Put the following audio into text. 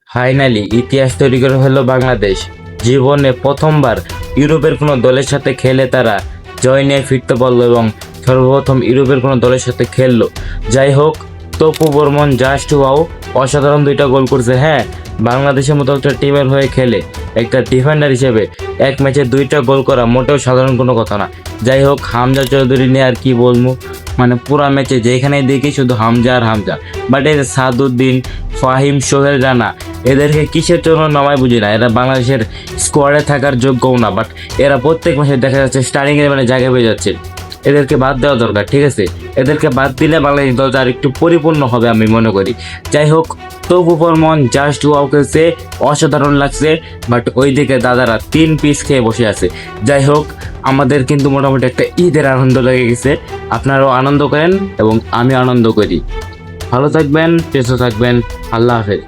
Finally ইতিহাস তৈরি করে ফেললো বাংলাদেশ। জীবনে প্রথমবার ইউরোপের কোনো দলের সাথে খেলে তারা জয় নিয়ে ফিরতে পারলো এবং সর্বপ্রথম ইউরোপের কোনো দলের সাথে খেললো। যাই হোক, তপু বর্মন জাস্ট ওয়াও, অসাধারণ দুইটা গোল করছে। হ্যাঁ, বাংলাদেশের মতো একটা টিমের হয়ে খেলে একটা ডিফেন্ডার হিসেবে এক ম্যাচে দুইটা গোল করা মোটেও সাধারণ কোনো কথা না। যাই হোক, হামজা চৌধুরী নিয়ে আর কি বলবো, মানে পুরা ম্যাচে যেখানেই দেখি শুধু হামজা আর হামজা। বাট এই যে সাদউদ্দিন, ফাহিম, সোহেল রানা, এদেরকে কিসের জন্য নামায় বুঝি না। এরা বাংলাদেশের স্কোয়াডে থাকার যোগ্যও না, বাট এরা প্রত্যেক ম্যাচে দেখা যাচ্ছে স্টার্টিং মানে জায়গা পেয়ে যাচ্ছে। এদেরকে বাদ দেওয়া দরকার, ঠিক আছে? এদেরকে বাদ দিলে বাংলাদেশ দলটা আর একটু পরিপূর্ণ হবে আমি মনে করি। যাই হোক, তবু বর্মন জাস্ট ওয়াও খেলছে, অসাধারণ লাগছে। বাট ওইদিকে দাদারা 3 পিস খেয়ে বসে আছে। যাই হোক, আমাদের কিন্তু মোটামুটি একটা ঈদের আনন্দ লেগে গেছে। আপনারাও আনন্দ করেন এবং আমি আনন্দ করি। ভালো থাকবেন, সুস্থ থাকবেন। আল্লাহ হাফেজ।